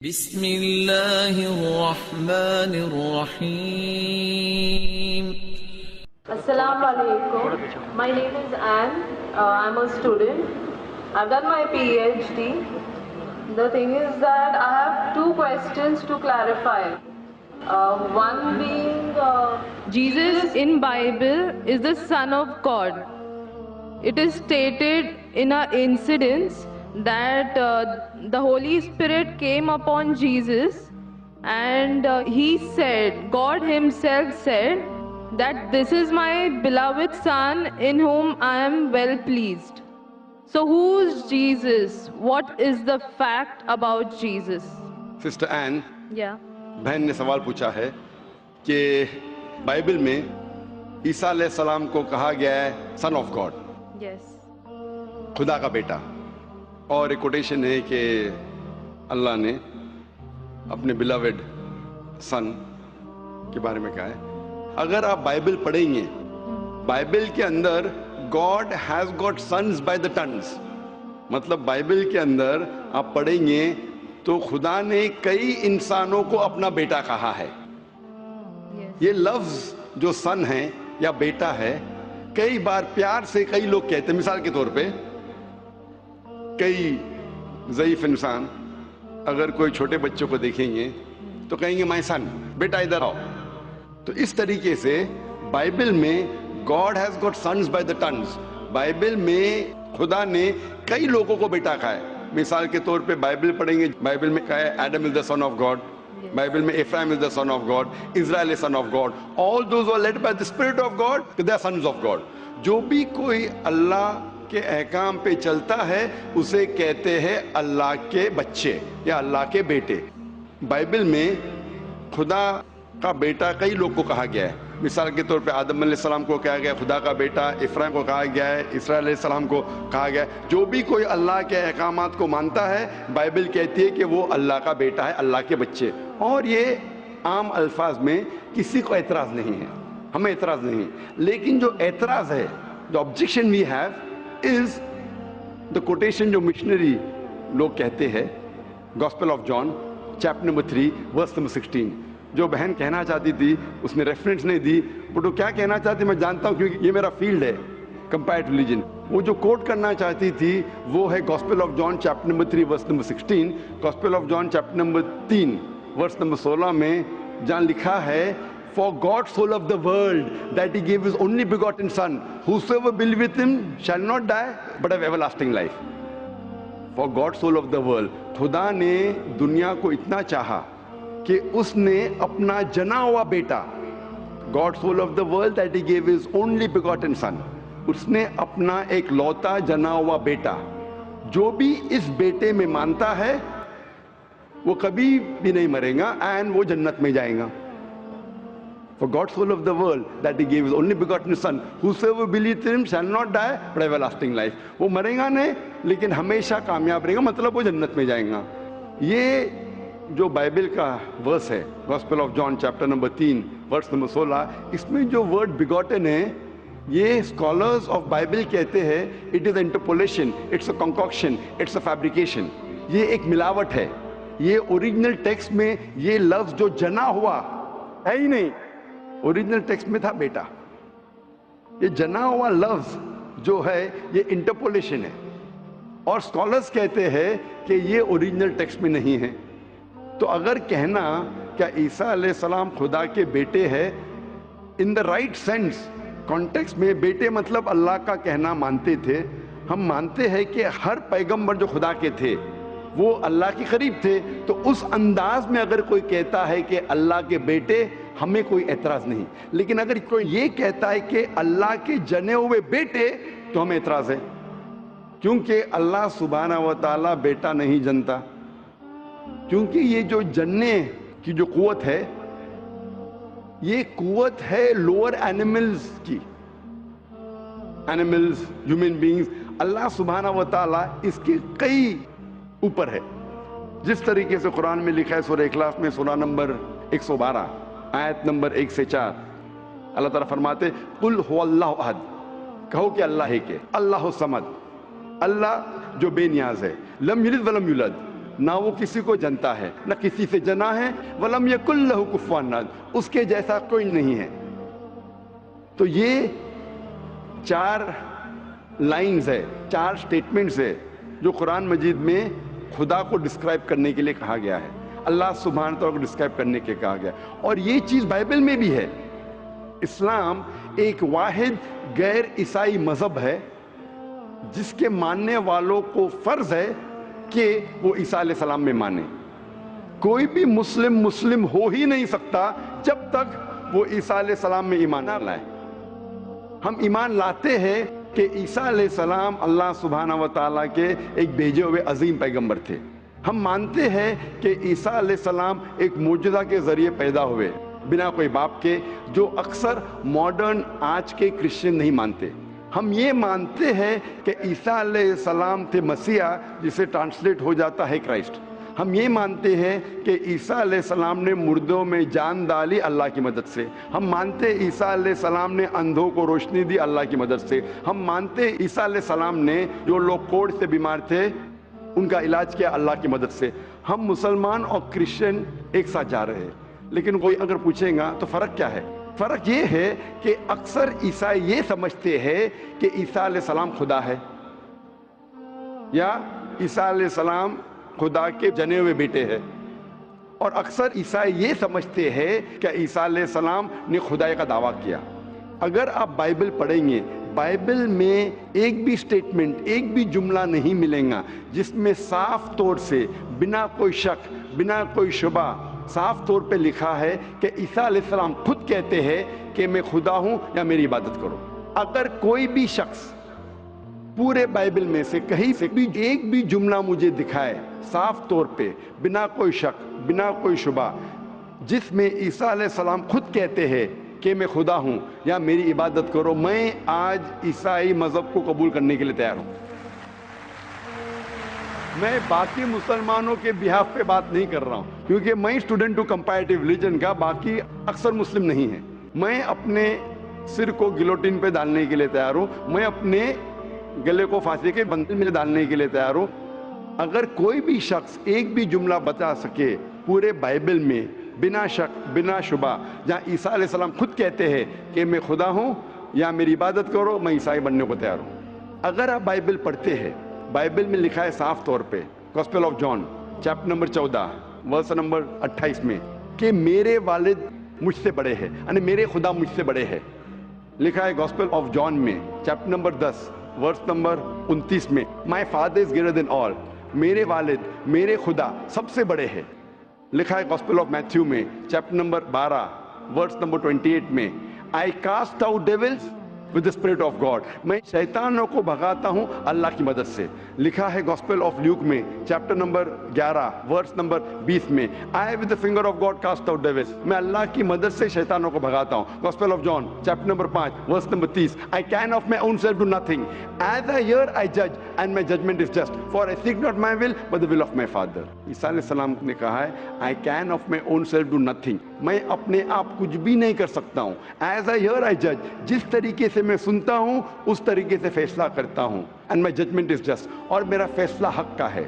بسم اللہ الرحمن الرحیم. Assalamu alaikum. My name is Anne. I'm a student. I've done my PhD. The thing is that I have two questions to clarify. One being, Jesus in Bible is the Son of God. It is stated in an incident that the Holy Spirit came upon Jesus and he said, God himself said that this is my beloved Son in whom I am well pleased. So who is Jesus? What is the fact about Jesus? Sister Ann Yeah. بہن نے سوال پوچھا ہے کہ Bible میں عیسیٰ علیہ السلام کو کہا گیا ہے سن آف گاڈ، Yes. خدا کا بیٹا، اور ایک کوٹیشن ہے کہ اللہ نے اپنے بلاوڈ سن کے بارے میں کہا ہے. اگر آپ بائبل پڑھیں گے، بائبل کے اندر God has got sons by the tons, مطلب بائبل کے اندر آپ پڑھیں گے تو خدا نے کئی انسانوں کو اپنا بیٹا کہا ہے. Yes. یہ لفظ جو سن ہے یا بیٹا ہے کئی بار پیار سے کئی لوگ کہتے ہیں. مثال کے طور پہ کئی ضعیف انسان اگر کوئی چھوٹے بچوں کو دیکھیں گے تو کہیں گے مائی سن، بیٹا ادھر آؤ. تو اس طریقے سے بائبل میں God has got sons by the tons, Bible میں خدا نے کئی لوگوں کو بیٹا کہا ہے. مثال کے طور پہ بائبل پڑھیں گے، بائبل میں کہا ہے Adam is the son of God, Bible میں Ephraim is the son of God, Israel is son of God, all those are led by the spirit of God, they are sons of God. جو بھی کوئی اللہ کے احکام پہ چلتا ہے اسے کہتے ہیں اللہ کے بچے یا اللہ کے بیٹے. بائبل میں خدا کا بیٹا کئی لوگ کو کہا گیا ہے. مثال کے طور پہ آدم علیہ السلام کو کہا گیا خدا کا بیٹا، افرایم کو کہا گیا ہے، اسرائیل علیہ السلام کو کہا گیا ہے. جو بھی کوئی اللہ کے احکامات کو مانتا ہے بائبل کہتی ہے کہ وہ اللہ کا بیٹا ہے، اللہ کے بچے. اور یہ عام الفاظ میں کسی کو اعتراض نہیں ہے، ہمیں اعتراض نہیں. لیکن جو اعتراض ہے، جو objection we have is the quotation جو مشنری لوگ کہتے ہیں، gospel of John chapter number 3 verse number 16. جو بہن کہنا چاہتی تھی اس نے ریفرنس نہیں دی، بٹ وہ کیا کہنا چاہتی میں جانتا ہوں کیونکہ یہ میرا فیلڈ ہے، کمپیئرڈ ریلیجن. وہ جو کوٹ کرنا چاہتی تھی وہ ہے gospel of John chapter number 3 verse number 16. Gospel of John chapter number 3 verse number 16 میں جہاں لکھا ہے For God so loved the world that he gave his only begotten son, whosoever believeth him shall not die but have everlasting life. For God so loved the world. خدا نے دنیا کو اتنا چاہا کہ اس نے اپنا جنا ہوا بیٹا، God so loved the world that he gave his only begotten son. اس نے اپنا ایک لوتا جنا ہوا بیٹا، جو بھی اس بیٹے میں مانتا ہے وہ کبھی بھی نہیں مرے گا and وہ جنت میں جائے گا. For God so loved the world that he gave his only begotten son, whosoever believeth in him shall not die but have everlasting life. وہ مرے گا نہیں لیکن ہمیشہ کامیاب رہے گا، مطلب وہ جنت میں جائیں گا. یہ جو بائبل کا ورس ہے gospel of John chapter number 3 verse number 16، اس میں جو ورڈ begotten ہے یہ اسکالرز آف بائبل کہتے ہیں it is interpolation, it's a concoction, it's a fabrication. یہ ایک ملاوٹ ہے. یہ اوریجنل ٹیکسٹ میں یہ لفظ جو جنا ہوا ہے ہی نہیں، اوریجنل ٹیکسٹ میں تھا بیٹا. یہ جنا ہوا لفظ جو ہے یہ انٹرپولیشن ہے، اور اسکالرز کہتے ہیں کہ یہ اوریجنل ٹیکسٹ میں نہیں ہے. تو اگر کہنا کیا عیسیٰ علیہ السلام خدا کے بیٹے ہیں ان دا رائٹ سینس کانٹیکسٹ میں، بیٹے مطلب اللہ کا کہنا مانتے تھے. ہم مانتے ہیں کہ ہر پیغمبر جو خدا کے تھے وہ اللہ کے قریب تھے. تو اس انداز میں اگر کوئی کہتا ہے کہ اللہ کے بیٹے، ہمیں کوئی اعتراض نہیں. لیکن اگر کوئی یہ کہتا ہے کہ اللہ کے جنے ہوئے بیٹے تو ہمیں اعتراض ہے، کیونکہ اللہ سبحانہ و تعالیٰ بیٹا نہیں جنتا. کیونکہ یہ جو جننے کی جو قوت ہے یہ قوت ہے لوور اینیملز کی، اینیملز، ہیومن بینگز. اللہ سبحانہ و تعالیٰ اس کے کئی اوپر ہے. جس طریقے سے قرآن میں لکھا ہے سورہ اخلاص میں سورہ نمبر 112 آیت نمبر 1 سے 4، اللہ تعالیٰ فرماتے قل هو اللہ احد، کہو کہ اللہ ہے کہ اللہ الصمد، اللہ جو بے نیاز ہے، لم یلد ولم یولد، نہ وہ کسی کو جنتا ہے نہ کسی سے جنا ہے، وَلَمْ يَكُنْ لَهُ كُفُوًا أَحَدٌ، اس کے جیسا کوئی نہیں ہے۔ تو یہ 4 لائنز ہے، 4 سٹیٹمنٹس ہے جو قرآن مجید میں خدا کو ڈسکرائب کرنے کے لیے کہا گیا ہے، اللہ سبحانہ تعالیٰ کو ڈسکرائب کرنے کے کہا گیا ہے۔ اور یہ چیز بائبل میں بھی ہے۔ اسلام ایک واحد غیر عیسائی مذہب ہے جس کے ماننے والوں کو فرض ہے کہ وہ عیسیٰ علیہ السلام میں مانے۔ کوئی بھی مسلم ہو ہی نہیں سکتا جب تک وہ عیسیٰ علیہ السلام میں ایمان نہ لائے۔ ہم ایمان لاتے ہیں کہ عیسیٰ علیہ السلام اللہ سبحانہ و تعالیٰ کے ایک بھیجے ہوئے عظیم پیغمبر تھے۔ ہم مانتے ہیں کہ عیسیٰ علیہ السلام ایک معجزہ کے ذریعے پیدا ہوئے بنا کوئی باپ کے، جو اکثر ماڈرن آج کے کرسچن نہیں مانتے۔ ہم یہ مانتے ہیں کہ عیسیٰ علیہ السلام تھے مسیح، جسے ٹرانسلیٹ ہو جاتا ہے کرائسٹ۔ ہم یہ مانتے ہیں کہ عیسیٰ علیہ السلام نے مردوں میں جان ڈالی اللہ کی مدد سے۔ ہم مانتے ہیں عیسیٰ علیہ السلام نے اندھوں کو روشنی دی اللہ کی مدد سے۔ ہم مانتے ہیں عیسیٰ علیہ السلام نے جو لوگ کوڑھ سے بیمار تھے ان کا علاج کیا اللہ کی مدد سے۔ ہم مسلمان اور کرسچن ایک ساتھ جا رہے ہیں، لیکن کوئی اگر پوچھے گا تو فرق کیا ہے؟ فرق یہ ہے کہ اکثر عیسائی یہ سمجھتے ہیں کہ عیسیٰ علیہ السلام خدا ہے، یا عیسیٰ علیہ السلام خدا کے جنے ہوئے بیٹے ہیں، اور اکثر عیسائی یہ سمجھتے ہیں کہ عیسیٰ علیہ السلام نے خدائی کا دعویٰ کیا۔ اگر آپ بائبل پڑھیں گے، بائبل میں ایک بھی سٹیٹمنٹ، ایک بھی جملہ نہیں ملے گا جس میں صاف طور سے بنا کوئی شک، بنا کوئی شبہ صاف طور پہ لکھا ہے کہ عیسیٰ علیہ السلام خود کہتے ہیں کہ میں خدا ہوں یا میری عبادت کرو۔ اگر کوئی بھی شخص پورے بائبل میں سے کہیں سے بھی ایک بھی جملہ مجھے دکھائے صاف طور پہ بنا کوئی شک، بنا کوئی شبہ، جس میں عیسیٰ علیہ السلام خود کہتے ہیں کہ میں خدا ہوں یا میری عبادت کرو، میں آج عیسائی مذہب کو قبول کرنے کے لیے تیار ہوں۔ میں باقی مسلمانوں کے بہاف پہ بات نہیں کر رہا ہوں، کیونکہ میں اسٹوڈنٹ ہوں کمپیریٹیو ریلیجن کا، باقی اکثر مسلم نہیں ہیں۔ میں اپنے سر کو گلوٹین پہ ڈالنے کے لیے تیار ہوں، میں اپنے گلے کو پھانسی کے بندل میں ڈالنے کے لیے تیار ہوں۔ اگر کوئی بھی شخص ایک بھی جملہ بتا سکے پورے بائبل میں بنا شک، بنا شبہ، جہاں عیسیٰ علیہ السلام خود کہتے ہیں کہ میں خدا ہوں یا میری عبادت کرو، میں عیسائی بننے کو تیار ہوں۔ اگر آپ بائبل پڑھتے ہیں، بائبل میں لکھا ہے صاف طور پہ، gospel of John chapter number 14 verse number 28 میں، کہ میرے والد مجھ سے بڑے ہیں، یعنی میرے خدا مجھ سے بڑے ہیں۔ لکھا ہے گاسپل آف جان میں چیپٹر نمبر 10 ورس نمبر 29 میں، my father is greater than آل، میرے والد، میرے خدا سب سے بڑے ہیں۔ لکھا ہے گاسپل آف میتھیو میں چیپٹر نمبر 12 ورس نمبر 28 میں، I cast out devils with the spirit of God، میں شیطانوں کو بھگاتا ہوں اللہ کی مدد سے۔ لکھا ہے گاسپل آف لیوک میں چیپٹر نمبر 11 ورس نمبر 20 میں، I with the finger of God cast out devils، میں اللہ کی مدد سے شیطانوں کو بھگاتا ہوں۔ Gospel of John chapter number 5 verse number 30، I can of my own self do nothing، as I hear I judge and my judgment is just، for I seek not my will but the will of my Father۔ عیسیٰ علیہ السلام نے کہا ہے I can of my own self do nothing، میں اپنے آپ کچھ بھی نہیں کر سکتا ہوں۔ As I hear I judge، جس طریقے سے میں سنتا ہوں اس طریقے سے فیصلہ کرتا ہوں، and my judgment is just، اور میرا فیصلہ حق کا ہے۔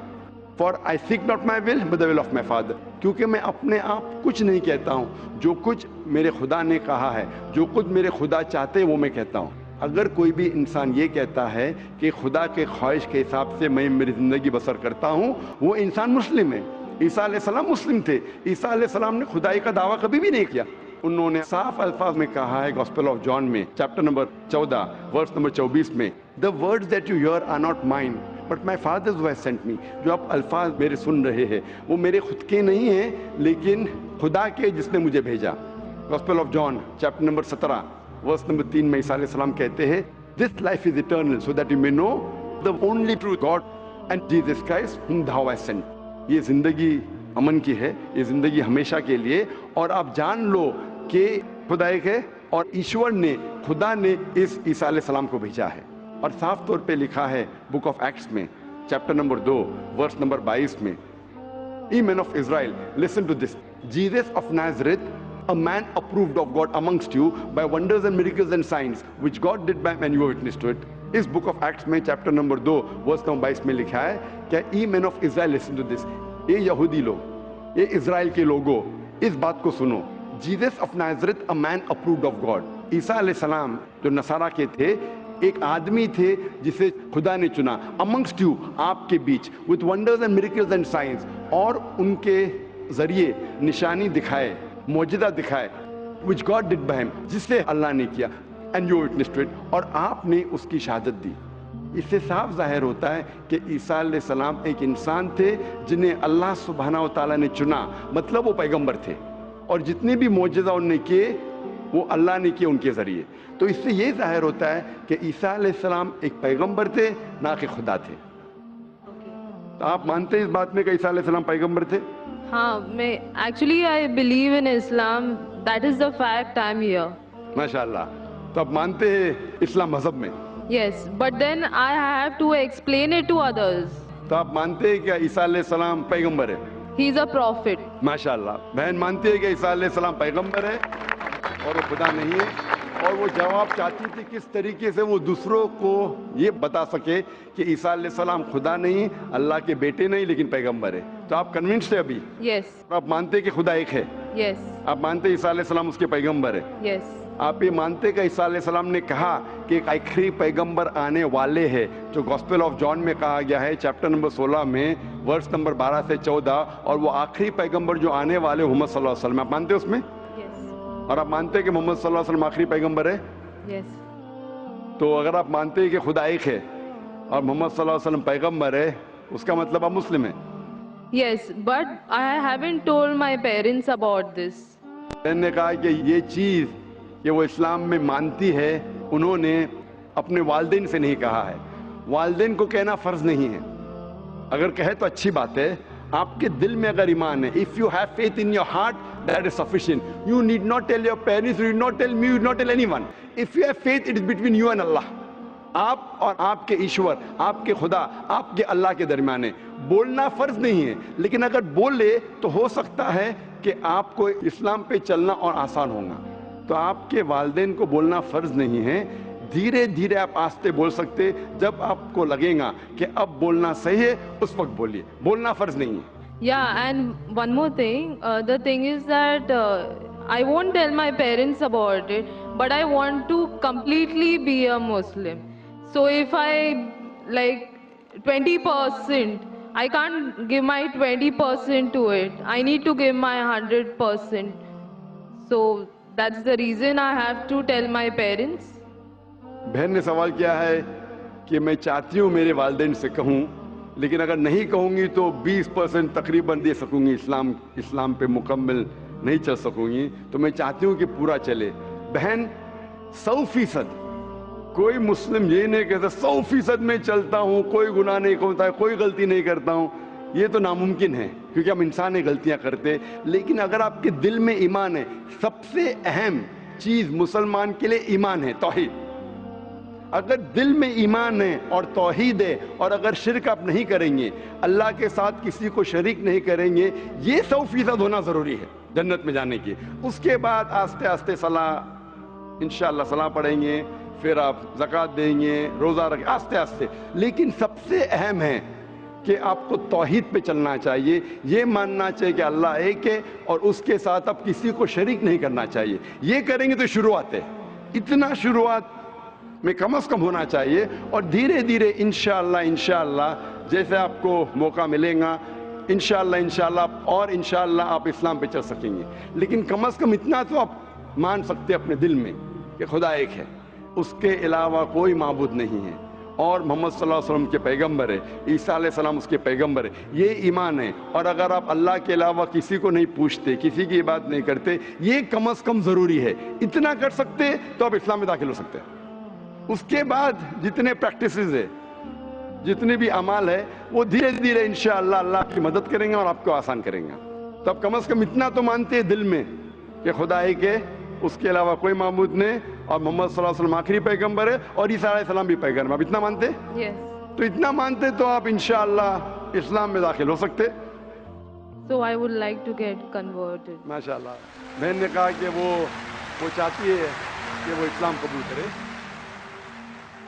for I seek not my will but the will of my Father، کیونکہ میں اپنے آپ کچھ نہیں کہتا ہوں، جو کچھ میرے خدا نے کہا ہے، جو کچھ میرے خدا چاہتے ہیں وہ میں کہتا ہوں۔ اگر کوئی بھی انسان یہ کہتا ہے کہ خدا کے خواہش کے حساب سے میں میری زندگی بسر کرتا ہوں، وہ انسان مسلم ہے۔ عیسیٰ علیہ السلام مسلم تھے، عیسیٰ علیہ السلام نے خدائی کا دعویٰ کبھی بھی نہیں کیا۔ انہوں نے صاف الفاظ میں کہا ہے گاسپل آف جان میں چیپٹر نمبر 14 ورس نمبر 24 میں، the words that you hear are not mine but my Father's who has sent me، جو آپ الفاظ میرے سن رہے ہیں وہ میرے خود کے نہیں ہیں لیکن خدا کے جس نے مجھے بھیجا۔ Gospel of John chapter number 17 verse number 3 میں عیسیٰ علیہ السلام کہتے ہیں this life is eternal so that you may know the only true God and Jesus Christ whom thou hast sent۔ یہ زندگی امن کی ہے، یہ زندگی ہمیشہ کے لیے، اور آپ جان لو کہ خدا ایک ہے اور ایشور نے، خدا نے اس عیسیٰ علیہ السلام کو بھیجا ہے۔ اور صاف طور پہ لکھا ہے بک آف ایکٹس میں چیپٹر نمبر 2 ورس نمبر 22 میں، Ye men of Israel, listen to this, Jesus of Nazareth, a man approved of God amongst you by wonders and miracles and signs which God did by men, you were witness to it۔ اس book of Acts میں chapter number 2 verse number 22 میں لکھا ہے کہ Ye men of Israel, listen to this، اے یہودی لوگ، اے اسرائیل کے لوگوں، اس بات کو سنو، Jesus of Nazareth a man approved of God, Isa علیہ السلام جو نصارہ کے تھے ایک آدمی تھے جسے خدا نے چنا، amongst you، آپ کے بیچ، with wonders and miracles and signs، اور ان کے ذریعے نشانی دکھائے، معجزہ دکھائے، which God did by him، جس سے اللہ نے کیا، and you witnessed it، اور آپ نے اس کی شہادت دی۔ اس سے صاف ظاہر ہوتا ہے کہ عیسیٰ علیہ السلام ایک انسان تھے جنہیں اللہ سبحانہ و تعالیٰ نے چنا، مطلب وہ پیغمبر تھے، اور جتنے بھی معجزہ انہوں نے کیے وہ اللہ نے کیے ان کے ذریعے۔ تو اس سے یہ ظاہر ہوتا ہے کہ عیسیٰ علیہ السلام ایک پیغمبر تھے، نہ کہ خدا تھے۔ تو آپ مانتے ہیں اس بات میں کہ عیسیٰ علیہ السلام پیغمبر تھے؟ ہاں، میں actually I believe in Islam, that is the fact I am here. ماشاء اللہ، تو آپ مانتے ہیں اسلام مذہب میں؟ Yes, but then I have to explain it to others. تو آپ مانتے ہیں کہ عیسیٰ علیہ السلام پیغمبر ہے؟ ہی از اے پروفٹ۔ ماشاء اللہ، بہن مانتی ہے کہ عیسیٰ علیہ السلام پیغمبر ہے اور وہ خدا نہیں ہے، اور وہ جواب چاہتی تھی کس طریقے سے وہ دوسروں کو یہ بتا سکے کہ عیسیٰ علیہ السلام خدا نہیں، اللہ کے بیٹے نہیں، لیکن پیغمبر ہے۔ تو آپ کنونسڈ ہے ابھی؟ یس آپ مانتے کہ خدا ایک ہے؟ یس آپ مانتے عیسیٰ علیہ السلام اس کے پیغمبر ہے؟ یس آپ یہ مانتے کہ عیسیٰ علیہ السلام نے کہا کہ ایک آخری پیغمبر آنے والے ہے، جو گوسپل آف جان میں کہا گیا ہے چیپٹر نمبر 16 میں ورس نمبر 12 سے 14، اور وہ آخری پیغمبر جو آنے والے محمد صلی اللہ علیہ وسلم، آپ مانتے اس میں؟ یس اور آپ مانتے کہ محمد صلی اللہ علیہ وسلم آخری پیغمبر ہے؟ یس تو اگر آپ مانتے ہیں کہ خدا ایک ہے اور محمد صلی اللہ علیہ وسلم پیغمبر ہے، اس کا مطلب آپ مسلم ہیں؟ Yes, but I haven't told my parents about this. میں نے کہا کہ یہ چیز کہ وہ اسلام میں مانتی ہے انہوں نے اپنے والدین سے نہیں کہا ہے، والدین کو کہنا فرض نہیں ہے، اگر کہے تو اچھی بات ہے، آپ کے دل میں اگر ایمان ہے، if you have faith in your heart, that is sufficient. You need not tell your parents, you need not tell me, you need not tell anyone. If you have faith, it is between you and Allah. آپ اور آپ کے ایشور، آپ کے خدا، آپ کے اللہ کے درمیان ہے، بولنا فرض نہیں ہے، لیکن اگر بولے تو ہو سکتا ہے کہ آپ کو اسلام پہ چلنا اور آسان ہوگا۔ تو آپ کے والدین کو بولنا فرض نہیں ہے، دھیرے دھیرے آپ آہستہ بول سکتے، جب آپ کو لگے گا کہ اب بولنا صحیح ہے اس وقت بولیے، بولنا فرض نہیں ہے۔ Yeah, and one more thing, the thing is that I won't tell my parents about it, but I want to completely be a Muslim. So if I like 20%, I can't give my 20% to it. I need to give my 100%. So that's the reason I have to tell my parents. بہن نے سوال کیا ہے کہ میں چاہتی ہوں میرے والدین سے کہوں، لیکن اگر نہیں کہوں گی تو 20% تقریباً دے سکوں گی، اسلام پہ مکمل نہیں چل سکوں گی، تو میں چاہتی ہوں کہ پورا چلے۔ بہن 100% کوئی مسلم یہ نہیں کہتا 100% میں چلتا ہوں، کوئی گناہ نہیں ہوتا ہے، کوئی غلطی نہیں کرتا ہوں، یہ تو ناممکن ہے کیونکہ ہم انسان غلطیاں کرتے، لیکن اگر آپ کے دل میں ایمان ہے، سب سے اہم چیز مسلمان کے لیے ایمان ہے، توحید۔ اگر دل میں ایمان ہے اور توحید ہے، اور اگر شرک آپ نہیں کریں گے، اللہ کے ساتھ کسی کو شریک نہیں کریں گے، یہ 100% ہونا ضروری ہے جنت میں جانے کی۔ اس کے بعد آہستہ آہستہ صلاح، انشاءاللہ صلاح پڑھیں گے، پھر آپ زکوٰۃ دیں گے، روزہ رکھیں، آہستہ آہستہ، لیکن سب سے اہم ہے کہ آپ کو توحید پہ چلنا چاہیے، یہ ماننا چاہیے کہ اللہ ایک ہے اور اس کے ساتھ آپ کسی کو شریک نہیں کرنا چاہیے۔ یہ کریں گے تو شروعات ہے، اتنا شروعات میں کم از کم ہونا چاہیے، اور دھیرے دھیرے انشاءاللہ جیسے آپ کو موقع ملے گا انشاءاللہ اور انشاءاللہ آپ اسلام پہ چل سکیں گے، لیکن کم از کم اتنا تو آپ مان سکتے اپنے دل میں کہ خدا ایک ہے، اس کے علاوہ کوئی معبود نہیں ہے، اور محمد صلی اللہ علیہ وسلم کے پیغمبر ہے، عیسیٰ علیہ السلام اس کے پیغمبر ہے، یہ ایمان ہے۔ اور اگر آپ اللہ کے علاوہ کسی کو نہیں پوچھتے، کسی کی بات نہیں کرتے، یہ کم از کم ضروری ہے، اتنا کر سکتے تو آپ اسلام میں داخل ہو سکتے ہیں۔ اس کے بعد جتنے پریکٹسز ہے، جتنے بھی اعمال ہے، وہ دھیرے دھیرے انشاءاللہ اللہ کی مدد کریں گے اور آپ کو آسان کریں گے۔ تو اب کم از کم اتنا تو مانتے ہیں دل میں کہ خدا ایک ہے، اس کے علاوہ کوئی معبود نہیں، اور محمد صلی اللہ علیہ وسلم آخری پیغمبر ہے، اور عیسیٰ علیہ السلام بھی پیغمبر، اب اتنا مانتے؟ Yes. تو اتنا مانتے تو آپ انشاءاللہ اسلام میں داخل ہو سکتے۔ So I would like to get converted. ماشاءاللہ، بہن نے کہا کہ وہ چاہتی ہے کہ وہ اسلام قبول کرے۔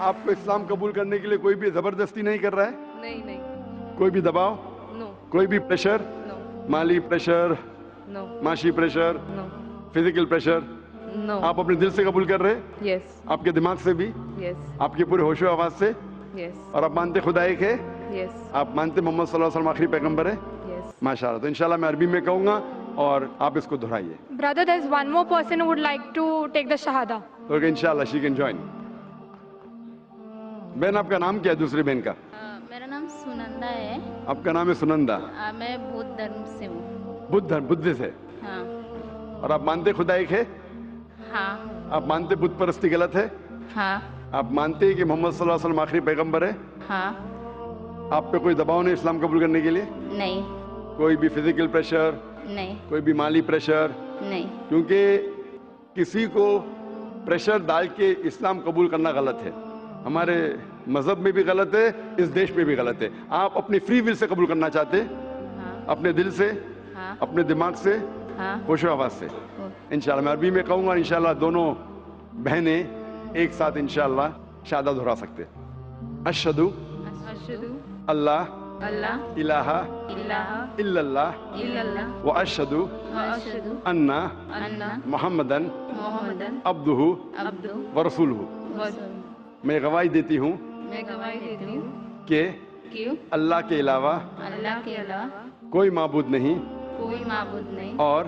آپ کو اسلام قبول کرنے کے لیے کوئی بھی زبردستی نہیں کر رہا ہے؟ نہیں، کوئی بھی دباؤ؟ no. کوئی بھی پریشر؟ No. مالی پریشر، No. معاشی pressure, No. Physical pressure? No. آپ اپنے دل سے قبول کر رہے؟ Yes. آپ کے دماغ سے بھی؟ Yes. آپ کے پورے ہوش و آواز سے؟ Yes. اور آپ مانتے خدا ایک ہے؟ Yes. آپ مانتے محمد صلی اللہ علیہ وسلم آخری پیغمبر ہے؟ Yes. ماشاء اللہ. تو انشاءاللہ میں عربی میں کہوں گا اور آپ اس کو دہرائیے. Brother, there's one more person who would like to take the Shahada. Okay انشاءاللہ شی کین جوائن. بہن آپ کا نام کیا ہے دوسری بہن کا؟ میرا نام سنندا ہے. آپ کا نام ہے سنندا. میں بدھ دھرم سے ہوں. بدھ سے. ہاں. اور آپ مانتے خدا ایک ہے؟ ہاں. آپ مانتے بت پرستی غلط ہے؟ ہاں. آپ مانتے ہیں کہ محمد صلی اللہ علیہ وسلم آخری پیغمبر ہے؟ ہاں. آپ پہ کوئی دباؤ نہیں اسلام قبول کرنے کے لیے؟ نہیں. کوئی بھی فزیکل پریشر، نہیں. کوئی بھی مالی پریشر؟ نہیں. کیونکہ کسی کو پریشر ڈال کے اسلام قبول کرنا غلط ہے. ہمارے مذہب میں بھی غلط ہے، اس دیش میں بھی غلط ہے. آپ اپنی فری ول سے قبول کرنا چاہتے؟ ہاں. اپنے دل سے، ہاں. اپنے دماغ سے، ہاں. ہوش و آواز سے. انشاءاللہ میں عربی میں کہوں گا، انشاءاللہ دونوں بہنیں ایک ساتھ انشاءاللہ شہادہ دہرا سکتے. اشہدو Ashhadu اللہ Allah الہ ilaha الا اللہ illallah واشہدو wa ashhadu ان anna محمدن Muhammadan عبدہ abduhu ورسولہ. wa rasuluhu. میں گواہی دیتی ہوں میں گواہی دیتی ہوں کہ کہ اللہ کے علاوہ اللہ کے علاوہ کوئی معبود نہیں کوئی معبود نہیں اور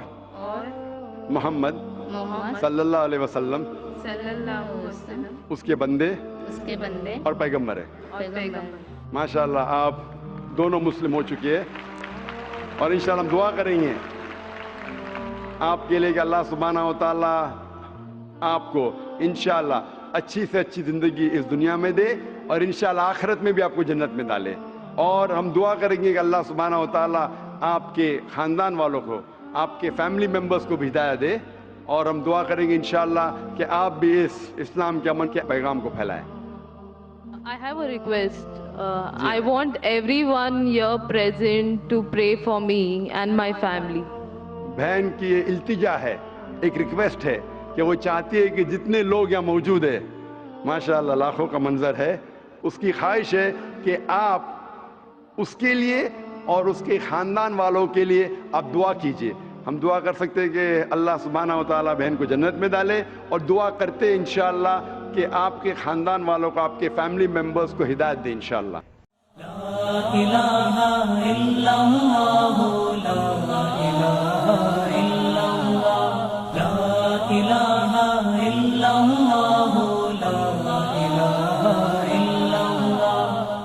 اور محمد محمد صلی اللہ علیہ وسلم صلی اللہ علیہ وسلم اس کے بندے اس کے بندے اور پیغمبر ہے. اور پیغمبر. ماشاءاللہ آپ دونوں مسلم ہو چکے ہیں اور انشاءاللہ ہم دعا کریں گے آپ کے لیے کہ اللہ سبحانہ و تعالیٰ آپ کو انشاءاللہ اچھی سے اچھی زندگی اس دنیا میں دے اور انشاءاللہ آخرت میں بھی آپ کو جنت میں ڈالے. اور ہم دعا کریں گے کہ اللہ سبحانہ و تعالیٰ آپ کے خاندان والوں کو، آپ کے فیملی ممبرز کو بھی ہدایت دے. اور ہم دعا کریں گے انشاءاللہ کہ آپ بھی اس اسلام کے امن کے پیغام کو پھیلائیں. I have a request. I want everyone here present to pray for me and my family. بہن کی یہ التجا ہے، ایک ریکویسٹ ہے کہ وہ چاہتی ہے کہ جتنے لوگ یہاں موجود ہیں، ماشاءاللہ لاکھوں کا منظر ہے، اس کی خواہش ہے کہ آپ اس کے لیے اور اس کے خاندان والوں کے لیے آپ دعا کیجئے. ہم دعا کر سکتے ہیں کہ اللہ سبحانہ و تعالیٰ بہن کو جنت میں ڈالے اور دعا کرتے انشاءاللہ کہ آپ کے خاندان والوں کو، آپ کے فیملی ممبرز کو ہدایت دے انشاءاللہ. لا الہ الا اللہ لا الہ